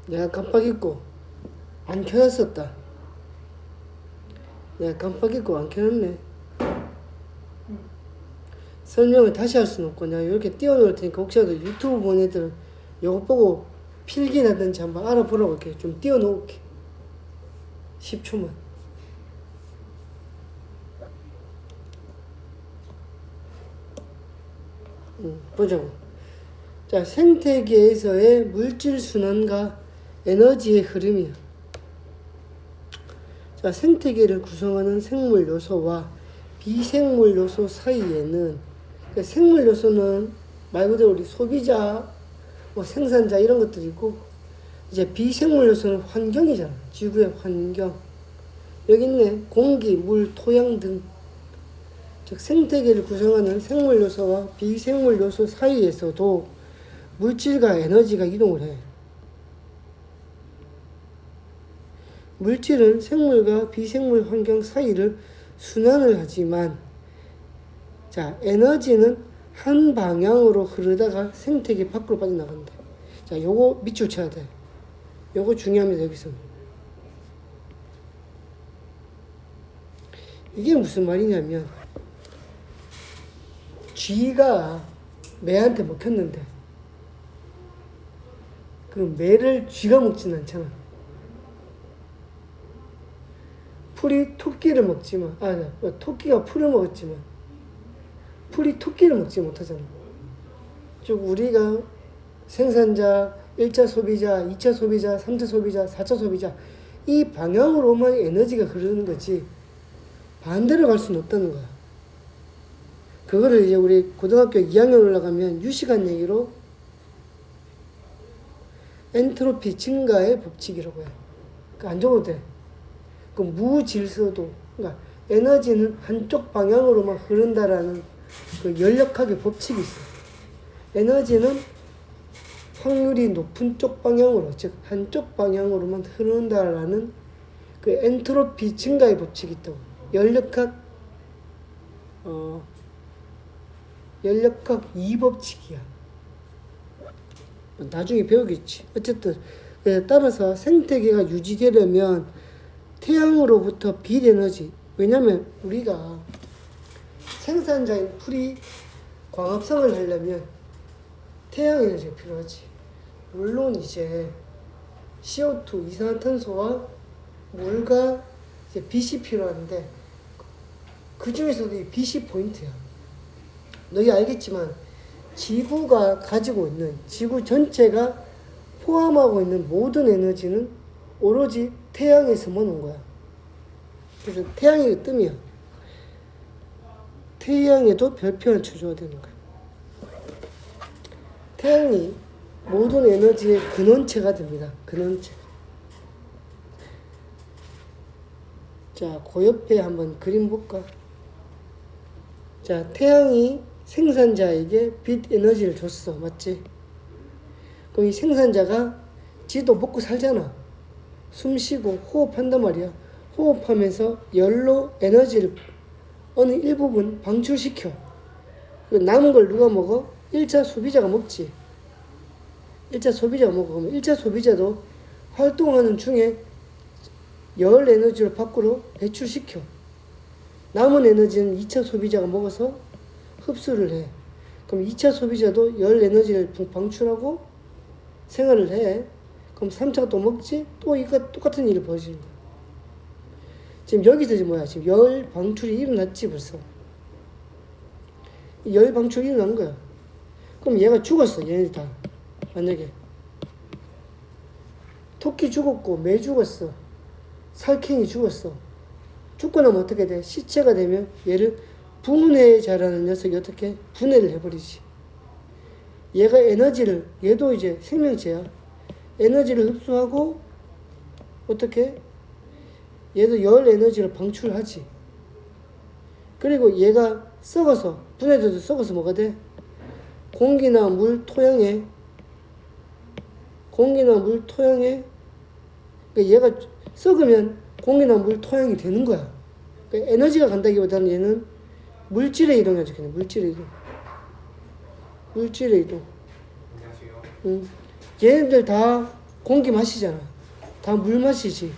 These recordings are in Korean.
내가 깜빡 잊고 안 켜놨었다. 내가 깜빡 잊고 안 켜놨네. 설명을 다시 할 수는 없고 내가 이렇게 띄워놓을 테니까 혹시라도 유튜브 본 애들은 이거 보고 필기라든지 한번 알아보라고 이렇게 좀 띄워놓을게. 10초만. 보자고. 자, 생태계에서의 물질 순환과 에너지의 흐름이야. 자, 생태계를 구성하는 생물 요소와 비생물 요소 사이에는, 그러니까 생물 요소는 말 그대로 우리 소비자, 뭐 생산자 이런 것들이고, 이제 비생물 요소는 환경이잖아. 지구의 환경. 여기 있네. 공기, 물, 토양 등. 즉 생태계를 구성하는 생물 요소와 비생물 요소 사이에서도 물질과 에너지가 이동을 해. 물질은 생물과 비생물 환경 사이를 순환을 하지만, 자, 에너지는 한 방향으로 흐르다가 생태계 밖으로 빠져나간다. 자, 요거 밑줄 쳐야 돼. 요거 중요합니다, 여기서. 이게 무슨 말이냐면, 쥐가 매한테 먹혔는데, 그 매를 쥐가 먹진 않잖아. 풀이 토끼를 먹지만, 토끼가 풀을 먹었지만, 풀이 토끼를 먹지 못하잖아. 즉, 우리가 생산자, 1차 소비자, 2차 소비자, 3차 소비자, 4차 소비자, 이 방향으로만 에너지가 흐르는 거지, 반대로 갈 수는 없다는 거야. 그거를 이제 우리 고등학교 2학년 올라가면 유식한 얘기로 엔트로피 증가의 법칙이라고 해. 그러니까 안 적어도 돼. 그 무질서도, 그러니까 에너지는 한쪽 방향으로만 흐른다라는 그 열역학의 법칙이 있어. 에너지는 확률이 높은 쪽 방향으로, 즉 한쪽 방향으로만 흐른다라는 그 엔트로피 증가의 법칙이 있다고. 열역학 2법칙이야. 나중에 배우겠지. 어쨌든 따라서 생태계가 유지되려면 태양으로부터 빛 에너지, 왜냐면 우리가 생산자인 풀이 광합성을 하려면 태양 에너지가 필요하지. 물론 이제 CO2 이산화탄소와 물과 이제 빛이 필요한데, 그 중에서도 이 빛이 포인트야. 너희 알겠지만 지구가 가지고 있는, 지구 전체가 포함하고 있는 모든 에너지는 오로지 태양에서만 온 거야. 그래서 태양의 뜸이야. 태양에도 별표를 쳐줘야 되는 거야. 태양이 모든 에너지의 근원체가 됩니다. 근원체. 자, 그 옆에 한번 그림 볼까? 자, 태양이 생산자에게 빛 에너지를 줬어. 맞지? 그럼 이 생산자가 지도 먹고 살잖아. 숨 쉬고 호흡한단 말이야. 호흡하면서 열로 에너지를 어느 일부분 방출시켜. 남은 걸 누가 먹어? 1차 소비자가 먹지. 1차 소비자가 먹어. 그러면 1차 소비자도 활동하는 중에 열 에너지를 밖으로 배출시켜. 남은 에너지는 2차 소비자가 먹어서 흡수를 해. 그럼 2차 소비자도 열 에너지를 방출하고 생활을 해. 그럼 3차가 또 먹지? 또 이거 똑같은 일이 벌어지는 거야. 지금 여기서 이제 뭐야? 지금 열 방출이 일어났지 벌써. 열 방출이 일어난 거야. 그럼 얘가 죽었어. 얘네들 다. 만약에 토끼 죽었고 매 죽었어. 살쾡이 죽었어. 죽고 나면 어떻게 돼? 시체가 되면 얘를 분해자라는 녀석이 어떻게 분해를 해버리지. 얘가 에너지를, 얘도 이제 생명체야. 에너지를 흡수하고 어떻게? 얘도 열 에너지를 방출하지. 그리고 얘가 썩어서, 분해돼도 썩어서 뭐가 돼? 공기나 물, 토양에 그러니까 얘가 썩으면 공기나 물, 토양이 되는 거야. 그러니까 에너지가 간다기보다는 얘는 물질의 이동이죠. 그냥 물질의 이동. 물질의 이동. 안녕하세요. 얘네들 다 공기 마시잖아. 다 물 마시지.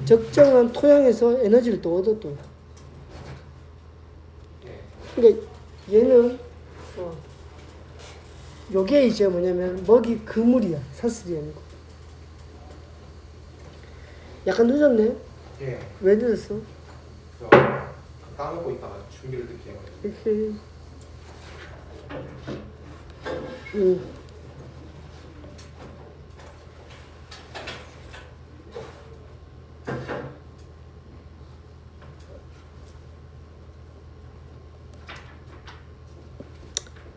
적정한 토양에서 에너지를 또 얻어 또. 그러니까 얘는 요게 이제 뭐냐면 먹이 그물이야. 사슬이 아니고. 약간 늦었네. 예. 왜 늦었어? 저 까먹고 있다가 준비를 늦게 해가지고. 이렇게. 응.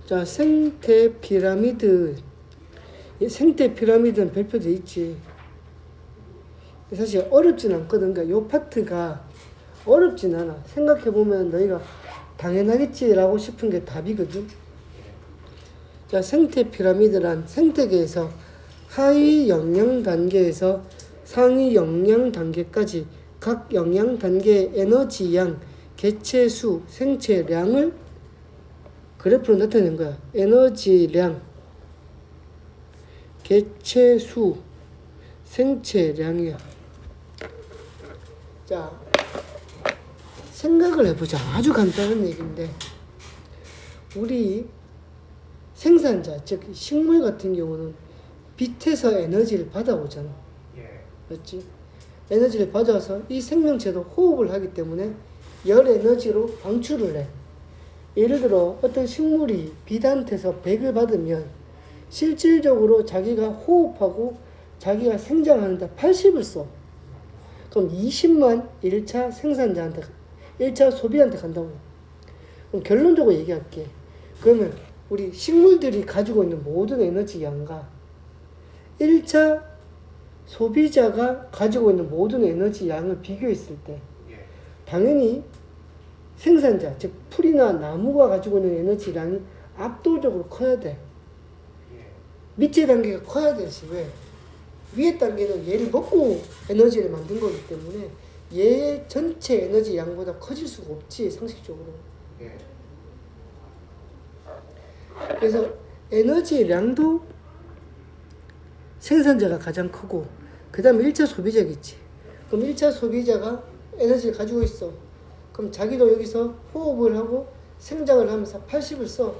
자, 생태 피라미드. 이 생태 피라미드는 별표돼 있지. 사실 어렵진 않거든. 그러니까 요 파트가 어렵진 않아. 생각해보면 너희가 당연하겠지라고 싶은 게 답이거든. 자, 생태 피라미드란 생태계에서 하위 영양 단계에서 상위 영양 단계까지 각 영양 단계의 에너지 양, 개체 수, 생체량을 그래프로 나타낸 거야. 에너지량, 개체 수, 생체량이야. 자, 생각을 해보자. 아주 간단한 얘기인데, 우리 생산자, 즉 식물 같은 경우는 빛에서 에너지를 받아오잖아. 예. 맞지? 에너지를 받아서 이 생명체도 호흡을 하기 때문에 열 에너지로 방출을 해. 예를 들어 어떤 식물이 빛한테서 100을 받으면 실질적으로 자기가 호흡하고 자기가 생장하는데 80을 써. 그럼 20만 1차 생산자한테, 1차 소비한테 간다고. 그럼 결론적으로 얘기할게. 그러면 우리 식물들이 가지고 있는 모든 에너지 양과 1차 소비자가 가지고 있는 모든 에너지 양을 비교했을 때 예. 당연히 생산자, 즉 풀이나 나무가 가지고 있는 에너지량이 압도적으로 커야 돼. 예. 밑에 단계가 커야 되지. 왜? 위에 단계는 얘를 먹고 에너지를 만든 거기 때문에 얘의 전체 에너지 양보다 커질 수가 없지, 상식적으로. 예. 그래서 에너지량도 생산자가 가장 크고, 그 다음에 1차 소비자겠지. 그럼 1차 소비자가 에너지를 가지고 있어. 그럼 자기도 여기서 호흡을 하고 생장을 하면서 80을 써.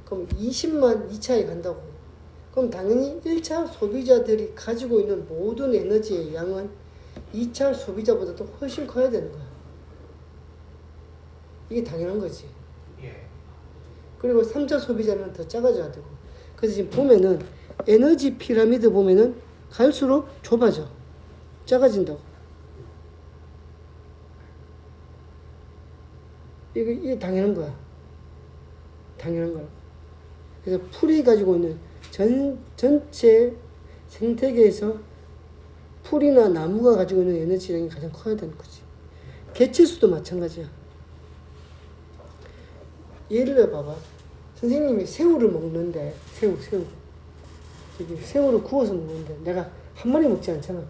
그럼 20만 2차에 간다고. 그럼 당연히 1차 소비자들이 가지고 있는 모든 에너지의 양은 2차 소비자보다도 훨씬 커야 되는 거야. 이게 당연한 거지. 예. 그리고 3차 소비자는 더 작아져야 되고. 그래서 지금 보면은 에너지 피라미드 보면은 갈수록 좁아져. 작아진다고. 이게 당연한 거야. 당연한 거라고. 그래서 풀이 가지고 있는 전체 생태계에서 풀이나 나무가 가지고 있는 에너지량이 가장 커야 되는 거지. 개체수도 마찬가지야. 예를 들어 봐봐. 선생님이 새우를 먹는데, 새우. 새우를 구워서 먹는데, 내가 한 마리 먹지 않잖아.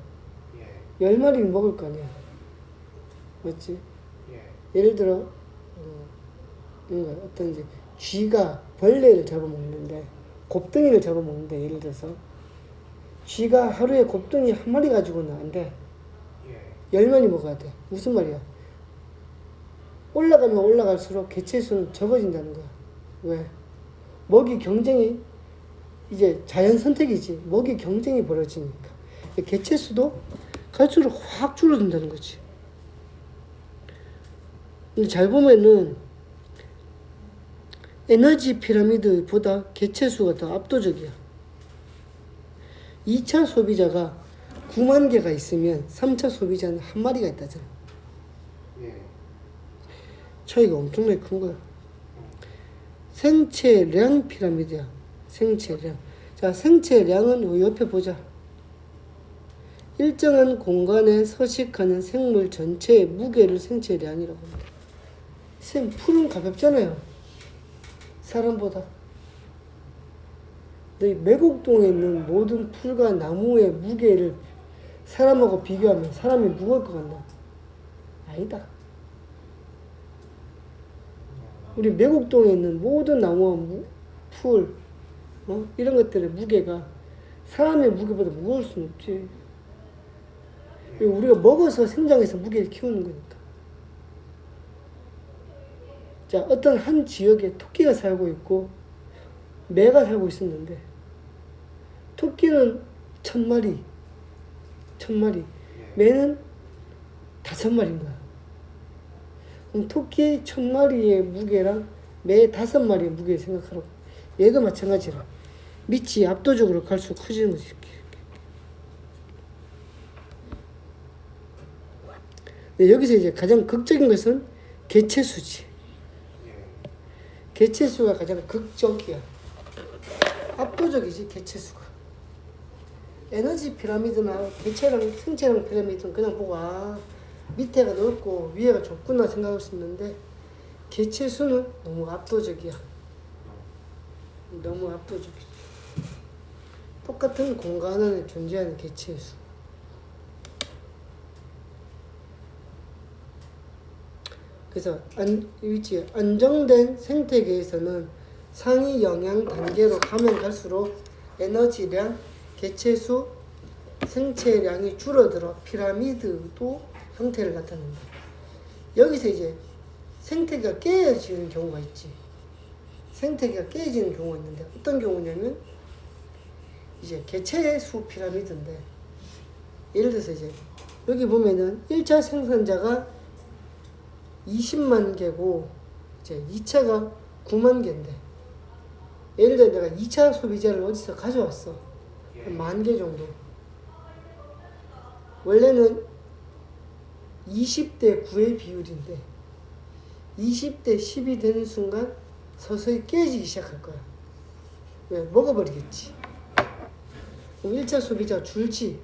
예. 10마리는 먹을 거 아니야. 맞지? 예. 예를 들어, 어떤 이제 쥐가 벌레를 잡아먹는데, 곱덩이를 잡아먹는데, 예를 들어서, 쥐가 하루에 곱덩이 한 마리 가지고는 안 돼. 예. 10마리 먹어야 돼. 무슨 말이야? 올라가면 올라갈수록 개체수는 적어진다는 거야. 왜? 먹이 경쟁이, 이제 자연 선택이지. 먹이 경쟁이 벌어지니까. 개체수도 갈수록 확 줄어든다는 거지. 근데 잘 보면은 에너지 피라미드보다 개체수가 더 압도적이야. 2차 소비자가 9만 개가 있으면 3차 소비자는 한 마리가 있다잖아. 예. 차이가 엄청나게 큰 거야. 생체량 피라미드야. 생체량. 자, 생체량은 옆에 보자. 일정한 공간에 서식하는 생물 전체의 무게를 생체량이라고 합니다. 풀은 가볍잖아요. 사람보다. 너희 매곡동에 있는 모든 풀과 나무의 무게를 사람하고 비교하면 사람이 무거울 것 같나? 아니다. 우리 매곡동에 있는 모든 나무와 풀, 이런 것들의 무게가 사람의 무게보다 무거울 수는 없지. 우리가 먹어서 생장해서 무게를 키우는 거니까. 자, 어떤 한 지역에 토끼가 살고 있고 매가 살고 있었는데 토끼는 1000마리, 매는 5마리인 거야. 그럼 토끼 1000마리의 무게랑 매 5마리의 무게를 생각하라고. 얘도 마찬가지라. 밑이 압도적으로 갈수록 커지는 거지. 근데 여기서 이제 가장 극적인 것은 개체수지. 개체수가 가장 극적이야. 압도적이지, 개체수가. 에너지 피라미드나 개체랑 생체랑 피라미드는 그냥 보고 밑에가 넓고 위에가 좁구나 생각할 수 있는데 개체수는 너무 압도적이야. 너무 압도적이지. 똑같은 공간 안에 존재하는 개체의 수. 그래서 안정된 생태계에서는 상위 영향 단계로 가면 갈수록 에너지량, 개체수, 생체량이 줄어들어 피라미드도 형태를 나타낸다. 여기서 이제 생태계가 깨어지는 경우가 있지. 생태계가 깨어지는 경우가 있는데 어떤 경우냐면 이제 개체수 피라미드인데 예를 들어서 이제 여기 보면은 1차 생산자가 20만 개고 이제 2차가 9만 개인데 예를 들어 내가 2차 소비자를 어디서 가져왔어. 10,000개 정도. 원래는 20대 9의 비율인데 20대 10이 되는 순간 서서히 깨지기 시작할 거야. 왜? 먹어버리겠지. 그럼 1차 소비자 줄지.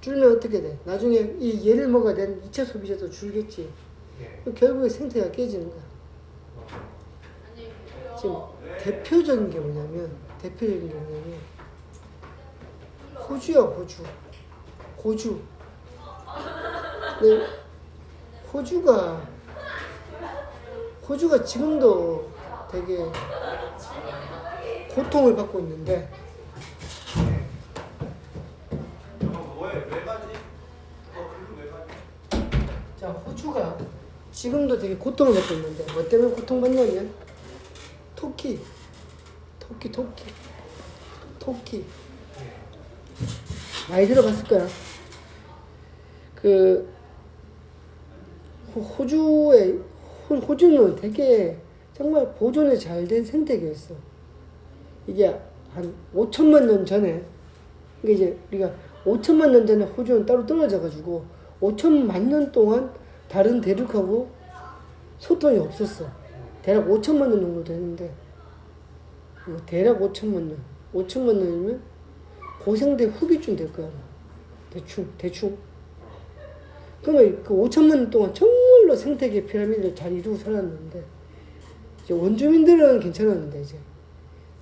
줄면 어떻게 돼? 나중에 이 얘를 먹어야 되는 2차 소비자도 줄겠지. 결국에 생태가 깨지는 거야. 지금 대표적인 게 뭐냐면 호주야, 호주. 근데 호주가 지금도 되게 고통을 받고 있는데 자, 호주가 지금도 되게 고통을 받고 있는데 뭐 때문에 고통받냐면 토끼 많이 들어봤을 거야. 그 호주는 되게 정말 보존이 잘 된 생태계였어. 이게 한 5천만 년 전에, 그러니까 이제 우리가 5천만 년 전에 호주는 따로 떨어져가지고 5천만 년 동안 다른 대륙하고 소통이 없었어. 대략 5천만 년 정도 되는데, 대략 5천만 년. 5천만 년이면 고생대 후기쯤 될 거야. 대충. 그러면 그 5천만 년 동안 정말로 생태계 피라미드를 잘 이루고 살았는데, 이제 원주민들은 괜찮았는데, 이제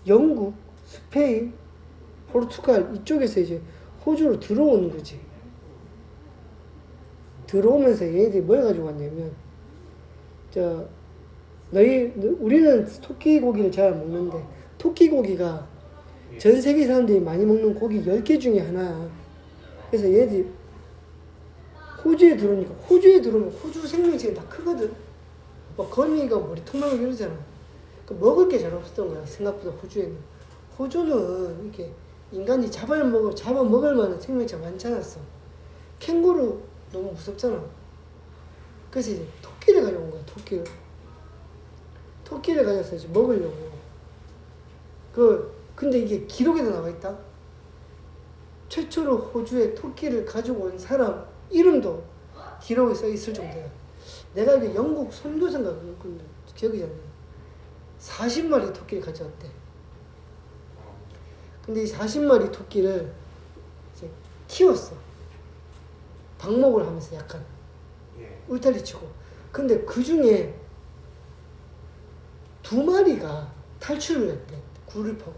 영국, 스페인, 포르투갈 이쪽에서 이제 호주로 들어오는 거지. 들어오면서 얘네들이 뭘 가지고 왔냐면, 우리는 토끼 고기를 잘 안 먹는데, 토끼 고기가 전 세계 사람들이 많이 먹는 고기 10개 중에 하나야. 그래서 얘네들이 호주에 들어오면 호주 생명체가 다 크거든. 뭐 거미가 머리통만 이러잖아. 먹을 게 잘 없었던 거야, 생각보다 호주에는. 호주는 이렇게 인간이 잡아먹을 만한 생명체가 많지 않았어. 캥거루 너무 무섭잖아. 그래서 이제 토끼를 가져온 거야, 토끼를 가져서 이제 먹으려고. 근데 이게 기록에도 나와 있다. 최초로 호주에 토끼를 가지고 온 사람 이름도 기록에 써 있을 정도야. 내가 이게 영국 선교사인가 그런 기억이 안 나. 40마리 토끼를 가져왔대. 근데 이 40마리 토끼를 이제 키웠어. 방목을 하면서 약간 울타리 치고. 근데 그 중에 2마리가 탈출을 했대. 굴을 파고.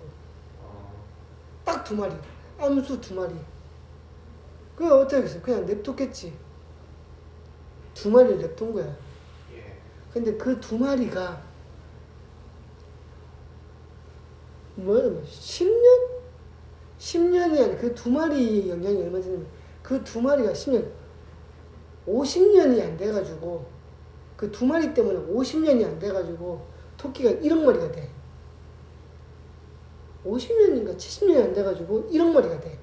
딱 2마리. 암수 2마리. 그게 어떻게 했어? 그냥 냅뒀겠지. 2마리를 냅둔 거야. 근데 그 2마리가 10년? 10년이 아니라 그 두 마리의 영향이 얼마 되냐면 그 두 마리가 10년, 50년이 안 돼가지고 그 두 마리 때문에 50년이 안 돼가지고 토끼가 1억 마리가 돼. 50년인가 70년이 안 돼가지고 1억 마리가 돼.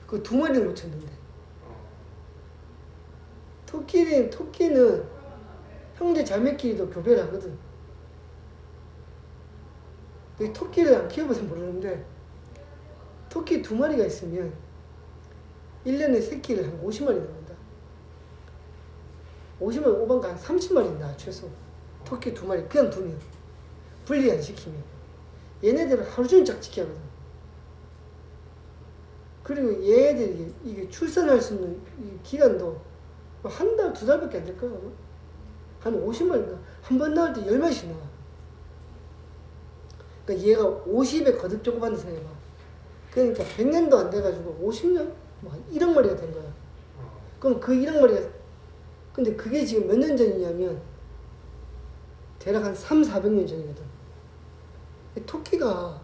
그 두 마리를 놓쳤는데. 토끼는 형제 자매끼리도 교배를 하거든. 근데 토끼를 안 키워봐서 모르는데 토끼 두 마리가 있으면 1년에 새끼를 한 50마리 낳는다. 50마리, 오반가 한 30마리 낳아, 최소. 토끼 두 마리, 그냥 두면. 분리 안 시키면. 얘네들은 하루 종일 짝짓기 하거든. 그리고 얘네들이 이게 출산할 수 있는 이 기간도 한 달, 두 달밖에 안 될 거야. 한 50마리 낳아. 한 번 낳을 때 10마리씩 나와. 그러니까 얘가 50에 거듭 조그만 생각해봐. 그러니까 100년도 안 돼가지고 50년? 뭐 1억 마리가 된 거야. 그럼 그 1억 마리가, 근데 그게 지금 몇 년 전이냐면 대략 한 3, 400년 전이거든. 토끼가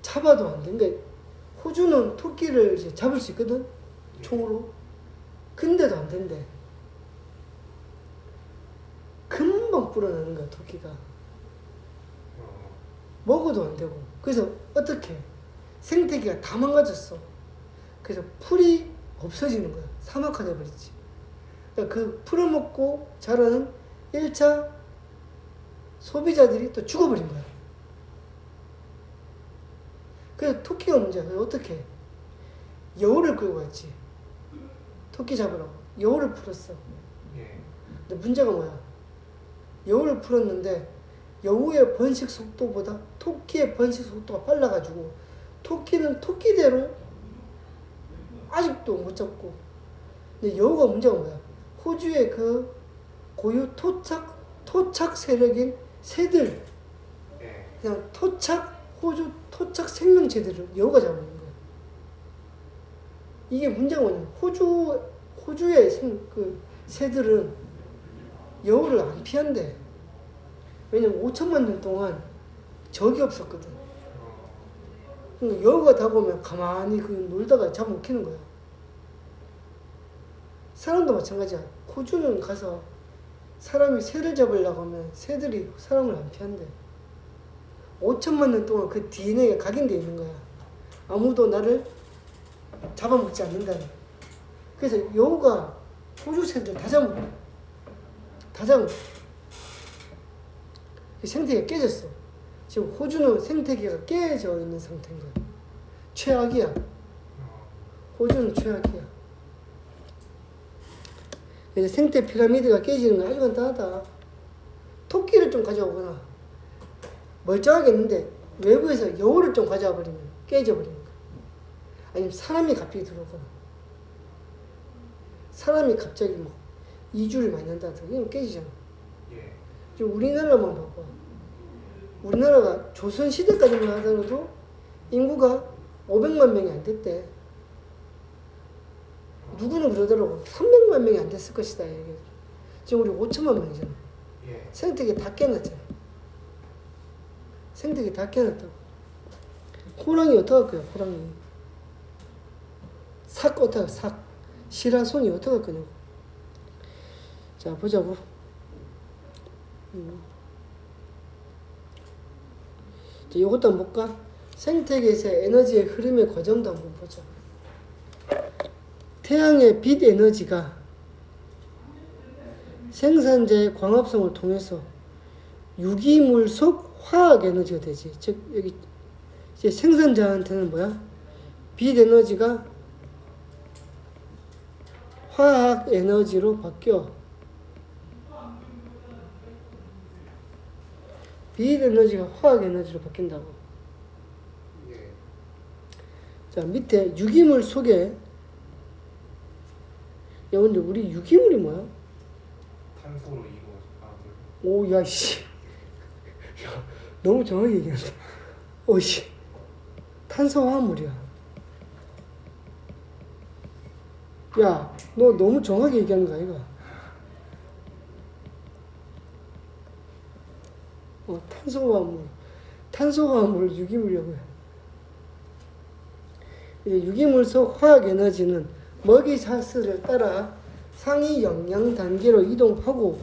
잡아도 안 돼. 그러니까 호주는 토끼를 이제 잡을 수 있거든. 총으로. 근데도 안 된대. 금방 불어나는 거야, 토끼가. 먹어도 안 되고. 그래서 어떻게? 생태계가 다 망가졌어. 그래서 풀이 없어지는 거야. 사막화 돼버렸지. 그러니까 그 풀어먹고 자라는 1차 소비자들이 또 죽어버린 거야. 그래서 토끼가 문제야. 그래서 어떻게? 여우를 끌고 갔지. 토끼 잡으라고. 여우를 풀었어. 근데 문제가 뭐야? 여우를 풀었는데 여우의 번식 속도보다 토끼의 번식 속도가 빨라가지고 토끼는 토끼대로 아직도 못 잡고. 근데 여우가 문제가 뭐야? 호주의 그 고유 토착 세력인 새들, 그냥 호주 토착 생명체들을 여우가 잡아먹는 거야. 이게 문제가 뭐냐면 호주의 새들은 여우를 안 피한대. 왜냐면 5천만 년 동안 적이 없었거든. 그러니까 여우가 다가오면 가만히 놀다가 잡아먹히는 거야. 사람도 마찬가지야. 호주는 가서 사람이 새를 잡으려고 하면 새들이 사람을 안 피한대. 5천만 년 동안 그 DNA가 각인되어 있는 거야. 아무도 나를 잡아먹지 않는다는. 그래서 여우가 호주 새들 다 잡아먹어. 다 잡아먹어. 생태계가 깨졌어. 지금 호주는 생태계가 깨져 있는 상태인 거야. 최악이야. 호주는 최악이야. 그래서 생태 피라미드가 깨지는 건 아주 간단하다. 토끼를 좀 가져오거나 멀쩡하겠는데 외부에서 여우를 좀 가져와 버리면 깨져버리는 거야. 아니면 사람이 갑자기 들어오거나 사람이 갑자기 뭐 이주를 많이 한다든가 이러면 깨지잖아. 지금 우리나라만 봐봐. 우리나라가 조선시대까지만 하더라도 인구가 500만 명이 안 됐대. 누구는 그러더라고. 300만 명이 안 됐을 것이다. 이게. 지금 우리 5천만 명이잖아. 생태계 다 깨놨잖아. 생태계 다 깨놨다고. 호랑이 어떡할 거야, 호랑이. 삭 어떡할 거야, 삭. 시라손이 어떡할 거냐고. 자, 보자고. 자, 요것도 한번 볼까? 생태계에서의 에너지의 흐름의 과정도 한번 보자. 태양의 빛 에너지가 생산자의 광합성을 통해서 유기물 속 화학 에너지가 되지. 즉, 여기 이제 생산자한테는 뭐야? 빛 에너지가 화학 에너지로 바뀌어. 빛 에너지가 화학 에너지로 바뀐다고. 자, 밑에 유기물 속에, 야, 근데 우리 유기물이 뭐야? 탄소로 이루어진 오, 야, 씨. 야, 너무 정확히 얘기한다. 오, 씨. 탄소화합물이야. 야, 너 너무 정확히 얘기하는 거 아이가? 탄소화합물. 탄소화합물 유기물이라고 해. 이제 유기물 속 화학 에너지는 먹이 사슬을 따라 상위 영양 단계로 이동하고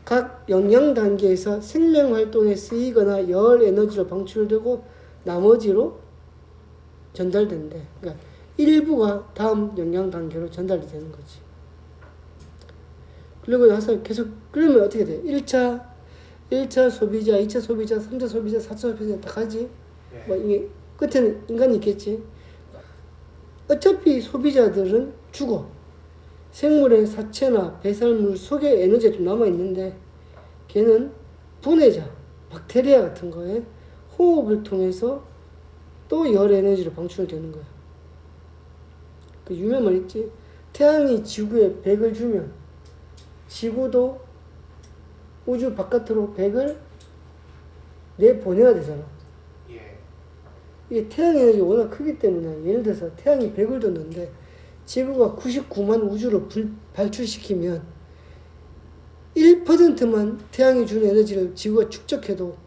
각 영양 단계에서 생명 활동에 쓰이거나 열 에너지로 방출되고 나머지로 전달된대. 그러니까 일부가 다음 영양 단계로 전달이 되는 거지. 그리고 나서 계속 그러면 어떻게 돼? 1차 소비자, 2차 소비자, 3차 소비자, 4차 소비자 다 가지. 예. 뭐 이게 끝에는 인간이 있겠지. 어차피 소비자들은 죽어. 생물의 사체나 배설물 속에 에너지가 좀 남아있는데 걔는 분해자, 박테리아 같은 거에 호흡을 통해서 또 열 에너지로 방출되는 거야. 그 유명한 말 있지? 태양이 지구에 100을 주면 지구도 우주 바깥으로 100을 내보내야 되잖아. 예. 이게 태양 에너지가 워낙 크기 때문에 예를 들어서 태양이 100을 줬는데 지구가 99만 우주로 발출시키면 1%만 태양이 주는 에너지를 지구가 축적해도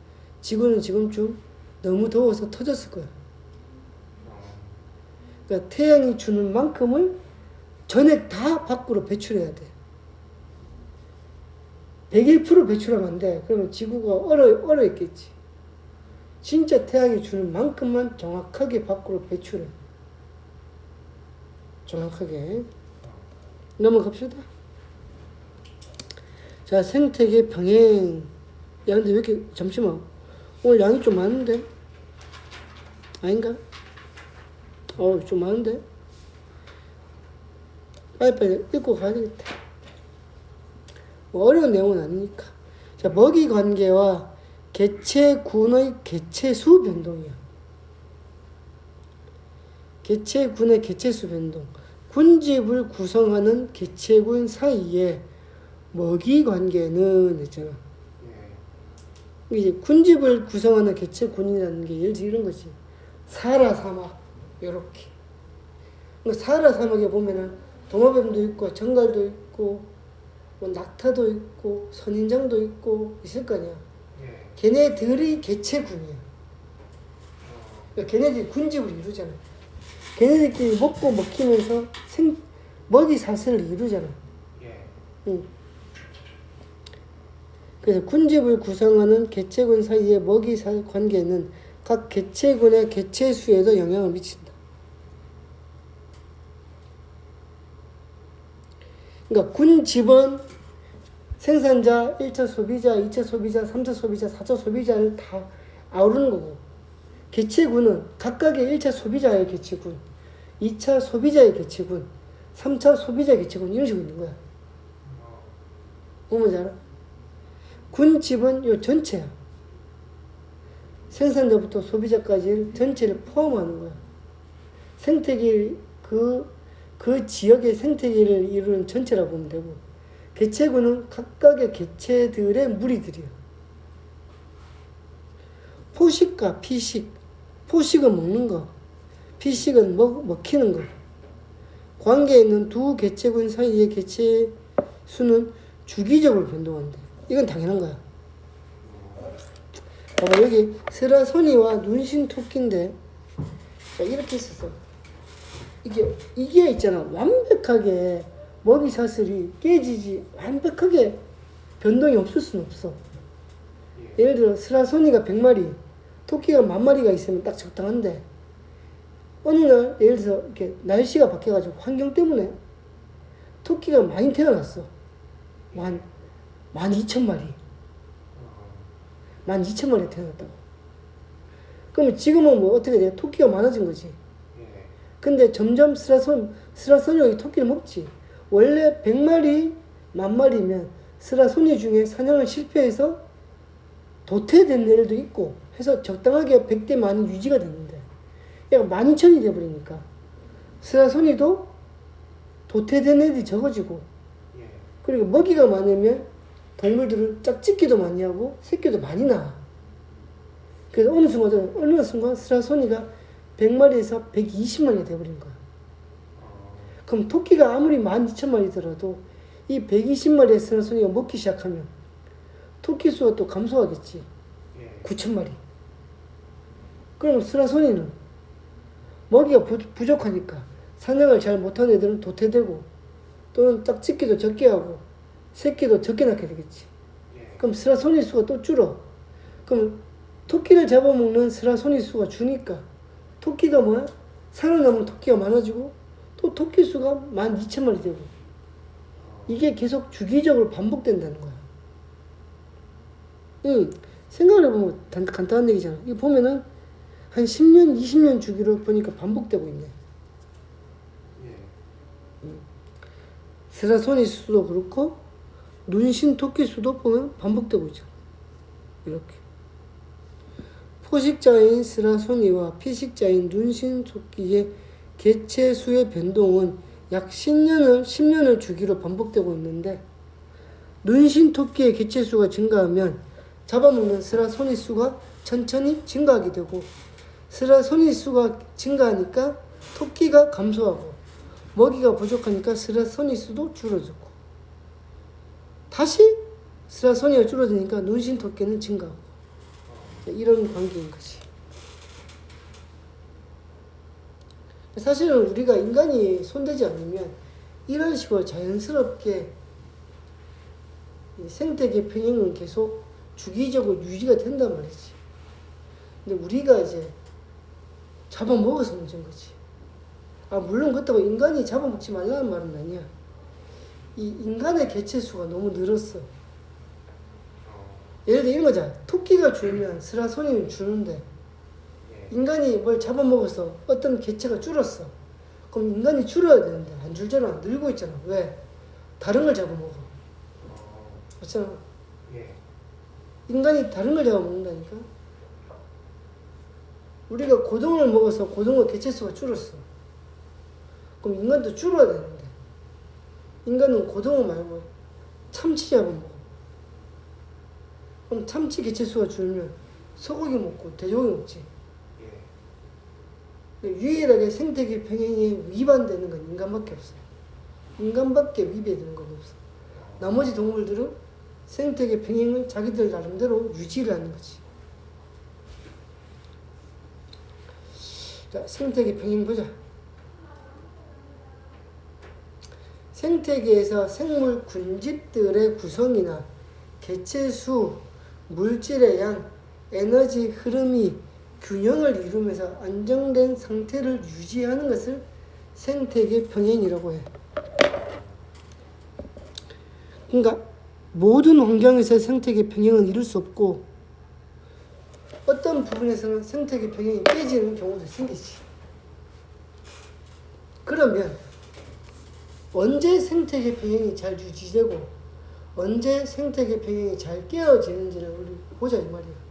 지구는 지금쯤 너무 더워서 터졌을 거야. 그러니까 태양이 주는 만큼을 전액 다 밖으로 배출해야 돼. 101% 배출하면 안 돼. 그러면 지구가 얼어 있겠지. 진짜 태양이 주는 만큼만 정확하게 밖으로 배출해. 정확하게. 넘어갑시다. 자, 생태계 병행. 야, 근데 왜 이렇게, 잠시만. 오늘 양이 좀 많은데? 아닌가? 좀 많은데? 빨리빨리 읽고 가야 되겠다. 뭐 어려운 내용은 아니니까. 자, 먹이 관계와 개체군의 개체수 변동이야. 개체군의 개체수 변동. 군집을 구성하는 개체군 사이에 먹이 관계는 했잖아. 예. 이제 군집을 구성하는 개체군이라는 게 예를 들어 이런 거지. 사하라 사막, 요렇게. 그러니까 사하라 사막에 보면은 도마뱀도 있고, 정갈도 있고, 뭐 낙타도 있고, 선인장도 있고, 있을 거 아니야. 예. 걔네들이 개체군이야. 그러니까 걔네들이 군집을 이루잖아. 걔네들끼리 먹고 먹히면서 먹이 사슬을 이루잖아. 예. 응. 그래서 군집을 구성하는 개체군 사이의 먹이 관계는 각 개체군의 개체수에도 영향을 미친다. 그러니까 군집은 생산자, 1차 소비자, 2차 소비자, 3차 소비자, 4차 소비자를 다 아우르는 거고, 개체군은 각각의 1차 소비자의 개체군, 2차 소비자의 개체군, 3차 소비자의 개체군 이런 식으로 있는 거야. 뭔지 알아? 군집은 요 전체야. 생산자부터 소비자까지 전체를 포함하는 거야. 생태계 그 지역의 생태계를 이루는 전체라고 보면 되고, 개체군은 각각의 개체들의 무리들이야. 포식과 피식. 포식은 먹는 거, 피식은 먹히는 거. 관계에 있는 두 개체군 사이의 개체수는 주기적으로 변동한대. 이건 당연한 거야. 봐봐, 여기 스라소니와 눈신토끼인데, 이렇게 있었어. 이게 있잖아. 완벽하게 먹이 사슬이 깨지지, 완벽하게 변동이 없을 수는 없어. 예를 들어 스라소니가 100마리, 토끼가 10,000마리가 있으면 딱 적당한데, 어느 날 예를 들어서 이렇게 날씨가 바뀌어가지고 환경 때문에 토끼가 많이 태어났어. 12,000마리. 12,000마리 태어났다고. 그러면 지금은 뭐 어떻게 돼? 토끼가 많아진 거지. 근데 점점 스라소니가 토끼를 먹지. 원래 100마리, 10,000마리면 스라소니 중에 사냥을 실패해서 도태된 애들도 있고 해서 적당하게 100대 많이 유지가 됐는데, 얘가 12,000이 돼버리니까 스라소니도 도태된 애들이 적어지고, 그리고 먹이가 많으면 동물들은 짝짓기도 많이 하고 새끼도 많이 낳아. 그래서 어느 순간 스라소니가 100마리에서 120마리가 돼버린 거야. 그럼 토끼가 아무리 12,000마리더라도 이 120마리의 스라소니가 먹기 시작하면 토끼 수가 또 감소하겠지. 9,000마리. 그럼 스라소니는 먹이가 부족하니까 사냥을 잘 못하는 애들은 도태되고 또는 짝짓기도 적게 하고 새끼도 적게 낳게 되겠지. 예. 그럼 스라소니 수가 또 줄어. 그럼 토끼를 잡아먹는 스라소니 수가 주니까 토끼가 뭐야? 살아남은 토끼가 많아지고 또 토끼 수가 12,000마리 되고 이게 계속 주기적으로 반복된다는 거야. 생각을 해보면 간단한 얘기잖아. 이거 보면은 한 10년, 20년 주기로 보니까 반복되고 있네. 예. 스라소니 수도 그렇고 눈신 토끼 수도 보면 반복되고 있잖아. 이렇게. 포식자인 스라소니와 피식자인 눈신 토끼의 개체 수의 변동은 약 10년을 주기로 반복되고 있는데 눈신 토끼의 개체 수가 증가하면 잡아먹는 스라소니 수가 천천히 증가하게 되고 스라소니 수가 증가하니까 토끼가 감소하고 먹이가 부족하니까 스라소니 수도 줄어들고 다시 스라소니가 줄어드니까 눈신 토끼는 증가하고 이런 관계인 거지. 사실은 우리가 인간이 손대지 않으면 이런 식으로 자연스럽게 생태계 평형은 계속 주기적으로 유지가 된단 말이지. 근데 우리가 이제 잡아먹어서 문제인 거지. 물론 그렇다고 인간이 잡아먹지 말라는 말은 아니야. 이 인간의 개체 수가 너무 늘었어. 예를 들어 이런 거잖아. 토끼가 줄면 스라소니는 주는데 인간이 뭘 잡아먹어서 어떤 개체가 줄었어. 그럼 인간이 줄어야 되는데 안 줄잖아. 늘고 있잖아. 왜? 다른 걸 잡아먹어. 그렇잖아. 예. 인간이 다른 걸 잡아먹는다니까. 우리가 고등어를 먹어서 고등어 개체수가 줄었어. 그럼 인간도 줄어야 되는데 인간은 고등어 말고 참치 잡아먹어. 그럼 참치 개체수가 줄면 소고기 먹고 돼지고기 먹지. 유일하게 생태계 평행에 위반되는 건 인간밖에 없어요. 인간밖에 위배되는 건 없어. 나머지 동물들은 생태계 평행을 자기들 나름대로 유지를 하는 거지. 자, 생태계 평행 보자. 생태계에서 생물 군집들의 구성이나 개체 수, 물질의 양, 에너지 흐름이 균형을 이루면서 안정된 상태를 유지하는 것을 생태계 평행이라고 해. 그러니까 모든 환경에서 생태계 평행은 이룰 수 없고 어떤 부분에서는 생태계 평행이 깨지는 경우도 생기지. 그러면 언제 생태계 평행이 잘 유지되고 언제 생태계 평행이 잘 깨어지는지를 우리 보자 이 말이야.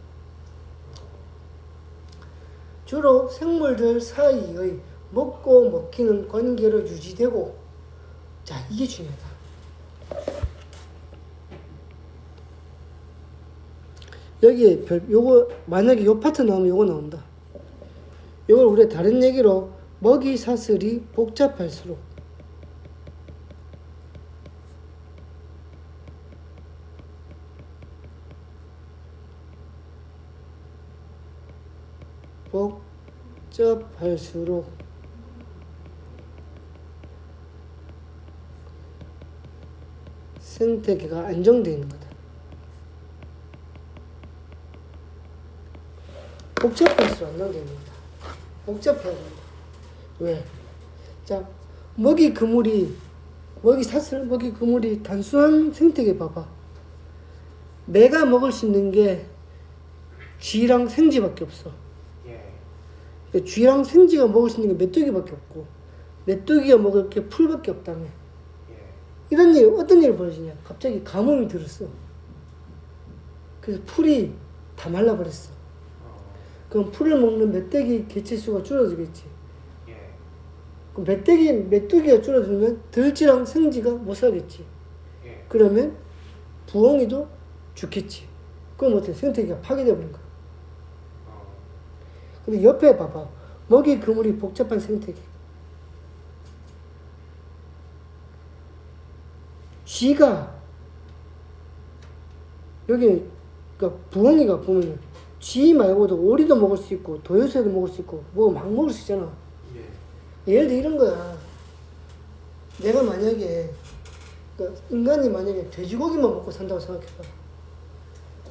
주로 생물들 사이의 먹고 먹히는 관계로 유지되고, 자, 이게 중요하다. 여기에 요거 만약에 요 파트 나오면 요거 나온다. 요걸 우리가 다른 얘기로 먹이 사슬이 복잡할수록 생태계가 안정되는 거다. 복잡할수록 안정되는 거다. 복잡해야 된다. 왜? 자, 먹이 그물이 단순한 생태계 봐봐. 내가 먹을 수 있는 게 쥐랑 생쥐밖에 없어. 쥐랑 생쥐가 먹을 수 있는 게 메뚜기밖에 없고 메뚜기가 먹을 게 풀밖에 없다며. 이런 일, 어떤 일이 벌어지냐? 갑자기 가뭄이 들었어. 그래서 풀이 다 말라버렸어. 그럼 풀을 먹는 메뚜기 개체수가 줄어들겠지. 그럼 메뚜기가 줄어들면 들쥐랑 생쥐가 못 살겠지. 그러면 부엉이도 죽겠지. 그럼 어때? 생태계가 파괴되어 버린 거야. 근데 옆에 봐봐. 먹이 그물이 복잡한 생태계. 쥐가 여기 그러니까 부엉이가 보면 쥐 말고도 오리도 먹을 수 있고 도요새도 먹을 수 있고 뭐 막 먹을 수 있잖아. 예. 예를 들어 이런 거야. 내가 만약에 그러니까 인간이 만약에 돼지고기만 먹고 산다고 생각해봐.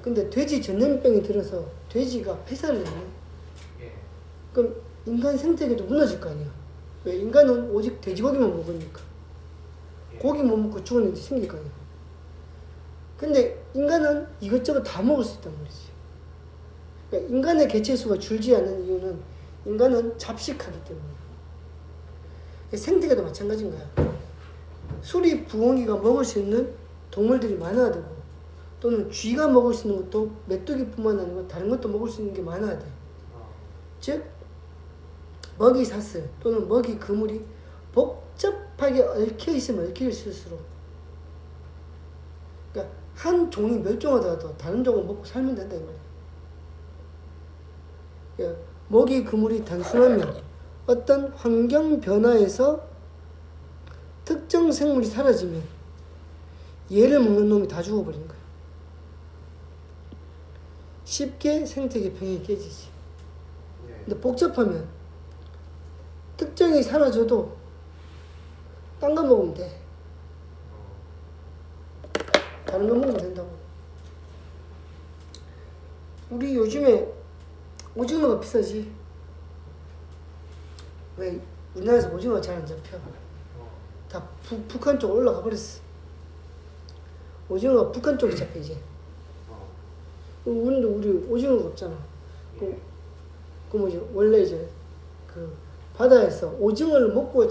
근데 돼지 전염병이 들어서 돼지가 폐사를 했네. 예. 그럼 인간 생태계도 무너질 거 아니야. 왜? 인간은 오직 돼지고기만 먹으니까. 예. 고기 못 먹고 죽은 일이 생길 거 아니야. 근데 인간은 이것저것 다 먹을 수 있단 말이지. 그러니까 인간의 개체수가 줄지 않는 이유는 인간은 잡식하기 때문에. 생태계도 마찬가지인 거야. 수리 부엉이가 먹을 수 있는 동물들이 많아야 되고, 또는 쥐가 먹을 수 있는 것도 메뚜기뿐만 아니고 다른 것도 먹을 수 있는 게 많아야 돼. 즉 먹이 사슬 또는 먹이 그물이 복잡하게 얽혀 있으면 얽혀있을수록, 그러니까 한 종이 멸종하더라도 다른 종을 먹고 살면 된다 이 말이야. 그러니까 먹이 그물이 단순하면 어떤 환경 변화에서 특정 생물이 사라지면 얘를 먹는 놈이 다 죽어버리는 거야. 쉽게 생태계 평형이 깨지지. 근데 복잡하면 특정이 사라져도 딴 거 먹으면 돼. 다른 거 먹으면 된다고. 우리 요즘에 오징어가 비싸지. 왜? 우리나라에서 오징어가 잘 안 잡혀. 다 북한 쪽으로 올라가 버렸어. 오징어가 북한 쪽에 잡혀 이제. 우리도 우리 오징어가 없잖아. 그 뭐지? 원래 이제 그 바다에서 오징어를 먹고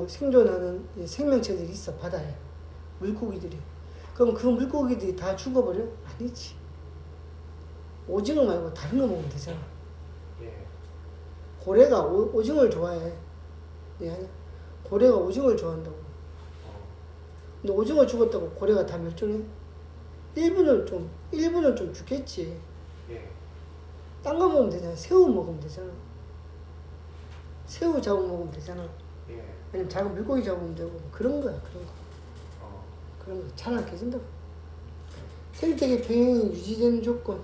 생존하는 생명체들이 있어 바다에. 물고기들이. 그럼 그 물고기들이 다 죽어버려? 아니지. 오징어 말고 다른 거 먹으면 되잖아. 고래가 오징어를 좋아해. 예? 고래가 오징어를 좋아한다고. 근데 오징어 죽었다고 고래가 다 멸종해? 일부는 좀 죽겠지. 딴 거 먹으면 되잖아. 새우 먹으면 되잖아. 새우 잡아 먹으면 되잖아. 아니면 작은 물고기 잡으면 되고. 그런 거야, 그런 거. 그런 거 잘 안 깨진다고. 생태계 평형이 유지되는 조건.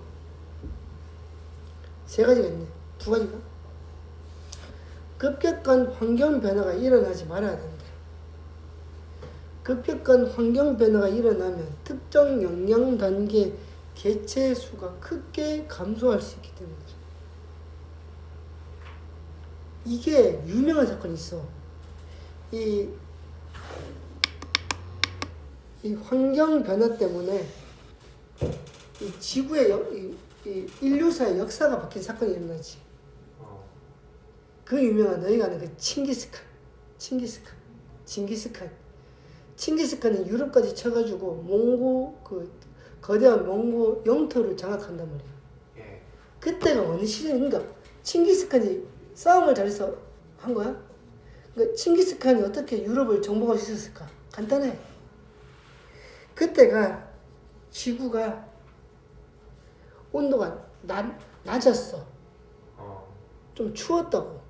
3가지가 있네. 2가지가. 급격한 환경 변화가 일어나지 말아야 된다. 급격한 환경 변화가 일어나면 특정 영양 단계 개체 수가 크게 감소할 수 있기 때문이다. 이게 유명한 사건이 있어. 이 환경 변화 때문에 이 지구의 이 인류사의 역사가 바뀐 사건이 일어나지. 그 유명한 너희가 아는 그 칭기스칸이 유럽까지 쳐가지고 몽고 거대한 몽고 영토를 장악한단 말이야. 그때가 어느 시즌인가? 칭기스칸이 싸움을 잘해서 한 거야. 그러니까 칭기스칸이 어떻게 유럽을 정복할 수 있었을까? 간단해. 그때가 지구가 온도가 낮았어. 좀 추웠다고.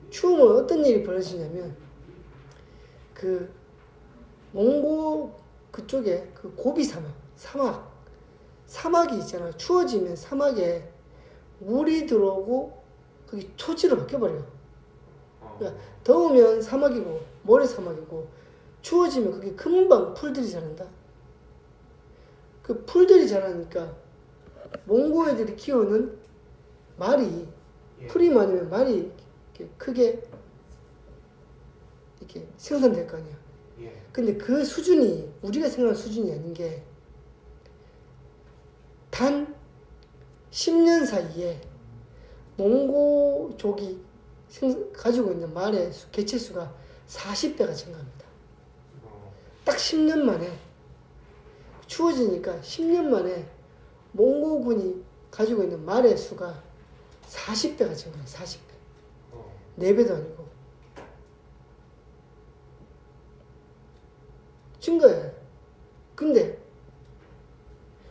추우면 어떤 일이 벌어지냐면 그 몽고 그쪽에 그 고비 사막이 있잖아. 추워지면 사막에 물이 들어오고 그게 초지로 바뀌어버려. 그러니까 더우면 사막이고 모래사막이고 추워지면 그게 금방 풀들이 자란다. 그 풀들이 자라니까 몽고 애들이 키우는 말이 풀이 많으면 말이 이렇게 크게 이렇게 생산될 거 아니야. 근데 그 수준이 우리가 생각하는 수준이 아닌 게 단 10년 사이에 몽고족이 가지고 있는 말의 개체 수가 40배가 증가합니다. 딱 10년 만에 추워지니까 10년 만에 몽고군이 가지고 있는 말의 수가 40배가 증가해요. 40배. 4배도 아니고. 증거해. 근데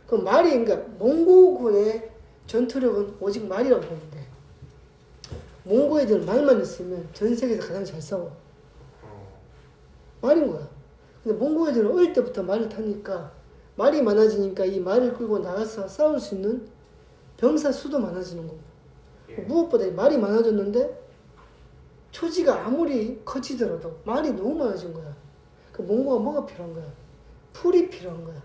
그 말이, 그러니까 몽고군의 전투력은 오직 말이라고 보면 돼. 몽고 애들은 말만 있으면 전 세계에서 가장 잘 싸워. 말인 거야. 근데 몽고 애들은 어릴 때부터 말을 타니까 말이 많아지니까 이 말을 끌고 나가서 싸울 수 있는 병사 수도 많아지는 거고. 예. 무엇보다 말이 많아졌는데 초지가 아무리 커지더라도 말이 너무 많아진 거야. 그 몽고가 뭐가 필요한 거야? 풀이 필요한 거야.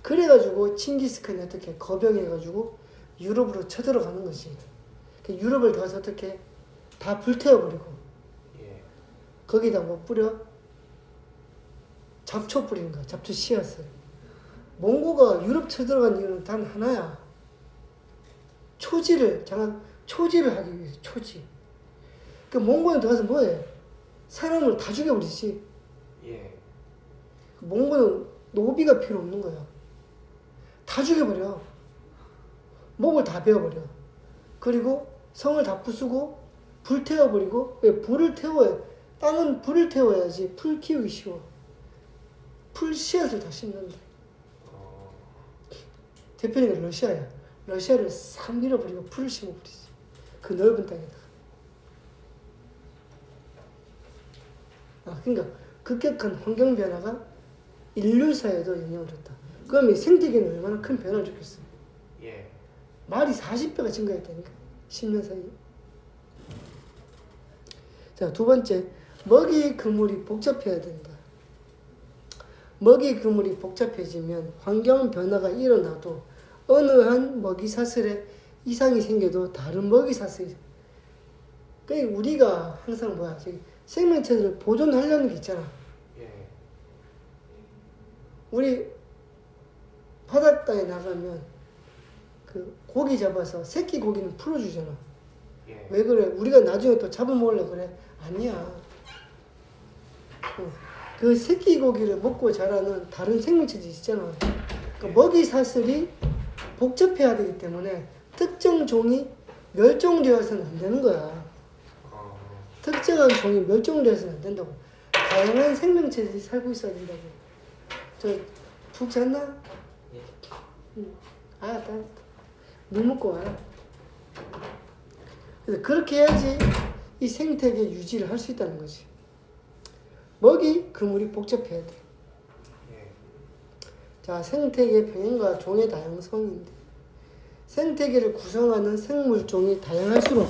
그래가지고 칭기스칸이 어떻게 거병해가지고 유럽으로 쳐들어가는 거지. 그 유럽을 가서 어떻게 다 불태워버리고 예. 거기다 뭐 뿌려? 잡초 뿌리는 거야. 잡초 씨앗을. 몽고가 유럽 쳐들어간 이유는 단 하나야. 초지를 하기 위해서 초지. 그 몽고는 들어가서 뭐해? 사람을 다 죽여버리지. 예. 몽고는 노비가 필요 없는 거야. 다 죽여버려. 목을 다 베어버려. 그리고 성을 다 부수고 불태워버리고. 왜? 불을 태워야, 땅은 불을 태워야지 풀 키우기 쉬워. 풀 씨앗을 다 심는다. 대표적인 러시아야. 러시아를 싹 밀어버리고 풀을 심어버리지. 그 넓은 땅에다가. 그러니까 급격한 환경 변화가 인류사에도 영향을 줬다. 그럼 이 생태계는 얼마나 큰 변화를 줬겠어. 예. 말이 40배가 증가했다니까. 10년 사이에. 자, 두 번째. 먹이 그물이 복잡해야 된다. 먹이 그물이 복잡해지면 환경 변화가 일어나도 어느 한 먹이 사슬에 이상이 생겨도 다른 먹이 사슬이. 그러니까 우리가 항상 뭐야, 생명체들을 보존하려는 게 있잖아. 예. 우리 바닷가에 나가면 그 고기 잡아서 새끼 고기는 풀어주잖아. 예. 왜 그래? 우리가 나중에 또 잡아먹으려고 그래? 아니야. 그 새끼 고기를 먹고 자라는 다른 생명체들이 있잖아. 그러니까 먹이 사슬이 복잡해야 되기 때문에 특정 종이 멸종되어서는 안 되는 거야. 특정한 종이 멸종되어서는 안 된다고. 다양한 생명체들이 살고 있어야 된다고. 푹 잤나? 응. 알았다. 물 먹고 와라. 그래서 그렇게 해야지 이 생태계 유지를 할 수 있다는 거지. 먹이 그물이 복잡해야 돼. 예. 자, 생태계 평행과 종의 다양성인데 생태계를 구성하는 생물종이 다양할수록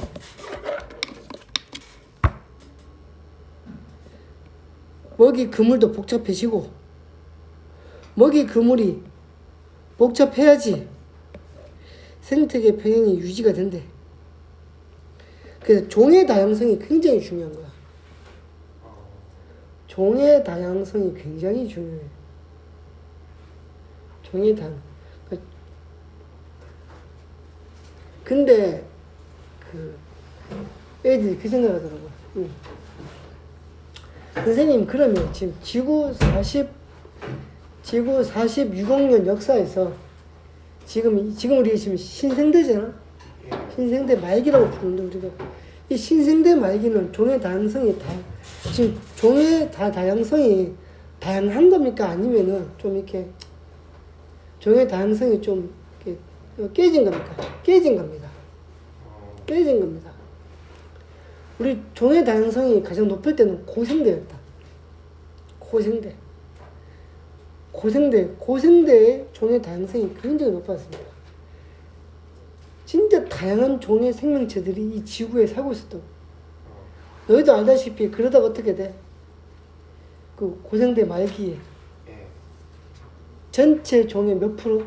먹이 그물도 복잡해지고 먹이 그물이 복잡해야지 생태계 평행이 유지가 된대. 그래서 종의 다양성이 굉장히 중요한 거야. 종의 다양성이 굉장히 중요해. 종의 다양. 근데 그 애들이 그 생각하더라고. 선생님, 그러면 지금 지구 46억 년 역사에서 지금 우리 지금 신생대잖아. 신생대 말기라고 부르는데 우리가 이 신생대 말기는 종의 다양성이 지금 종의 다양성이 다양한 겁니까? 아니면은 좀 이렇게 종의 다양성이 좀 이렇게 깨진 겁니까? 깨진 겁니다. 깨진 겁니다. 우리 종의 다양성이 가장 높을 때는 고생대였다. 고생대의 종의 다양성이 굉장히 높았습니다. 진짜 다양한 종의 생명체들이 이 지구에 살고 있었다고. 너희도 알다시피 그러다가 어떻게 돼? 그 고생대 말기에 전체 종의 몇 프로?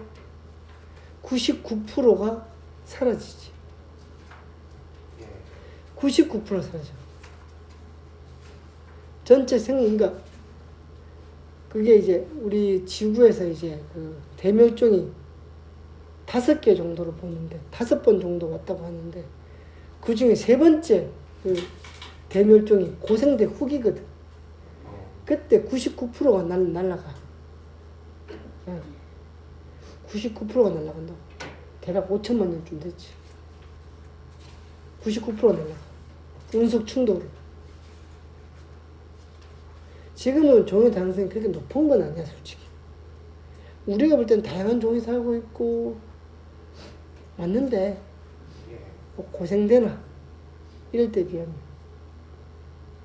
99%가 사라지지. 99% 사라져. 전체 그러니까 그게 이제 우리 지구에서 이제 그 대멸종이 5개 정도로 보는데 5번 정도 왔다고 하는데 그 중에 3번째 그 대멸종이 고생대 후기거든. 그때 99%가 날아가. 99%가 날아간다고. 대략 5천만 년쯤 됐지. 99%가 날아가. 운석 충돌을. 지금은 종의 다양성이 그렇게 높은 건 아니야, 솔직히. 우리가 볼 땐 다양한 종이 살고 있고, 맞는데, 뭐 고생대나, 이럴 때 비하면,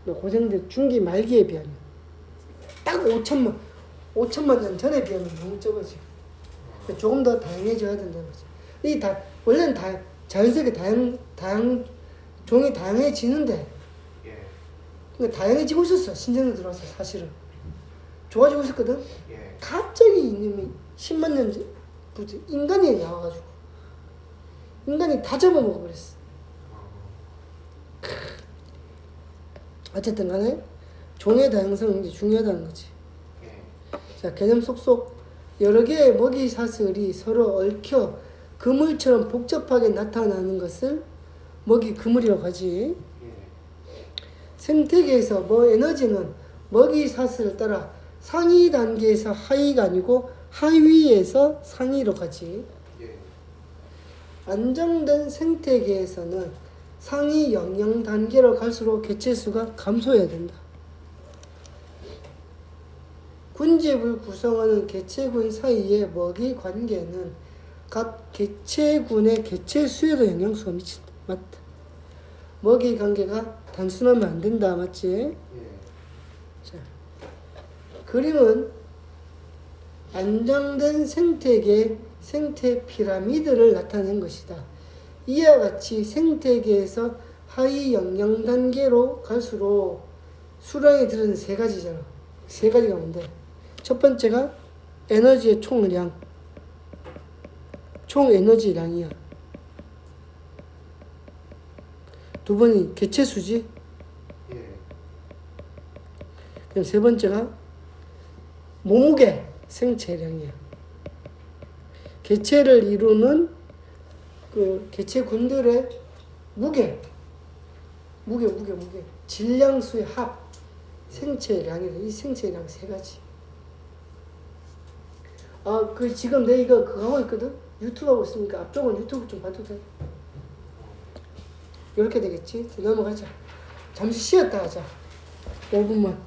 고생대 중기 말기에 비하면, 딱 5천만 년 전에 비하면 너무 적어지. 조금 더 다양해져야 된다는 거지. 원래는 자연스럽게 종이 다양해지는데, 예. 그러니까 다양해지고 있었어. 신전에 들어와서 사실은. 좋아지고 있었거든. 예. 갑자기 이놈이 10만 년부터 인간이 나와가지고 인간이 다 잡아먹어버렸어. 어쨌든 간에 종의 다양성은 이제 중요하다는 거지. 예. 자, 개념 속속 여러 개의 먹이 사슬이 서로 얽혀 그물처럼 복잡하게 나타나는 것을 먹이 그물이라고 하지. 예. 생태계에서 에너지는 먹이 사슬을 따라 상위 단계에서 하위가 아니고 하위에서 상위로 가지. 예. 안정된 생태계에서는 상위 영양 단계로 갈수록 개체 수가 감소해야 된다. 군집을 구성하는 개체군 사이의 먹이 관계는 각 개체군의 개체 수에도 영향수가 미친다. 맞다. 먹이 관계가 단순하면 안 된다. 맞지? 예. 자, 그림은 안정된 생태계, 생태 피라미드를 나타낸 것이다. 이와 같이 생태계에서 하위 영양 단계로 갈수록 수량이 들은 세 가지잖아. 세 가지가 뭔데? 첫 번째가 에너지의 총량, 총 에너지량이야. 두 번이 개체 수지. 예. 그럼 세 번째가 몸무게, 생체량이야. 개체를 이루는 그 개체군들의 무게, 질량수의 합, 생체량이다. 이 생체량 세 가지. 아, 그 지금 내 이거 그거 하고 있거든. 유튜브 하고 있으니까 앞쪽은 유튜브 좀 봐도 돼. 이렇게 되겠지. 넘어가자. 잠시 쉬었다 하자. 5분만.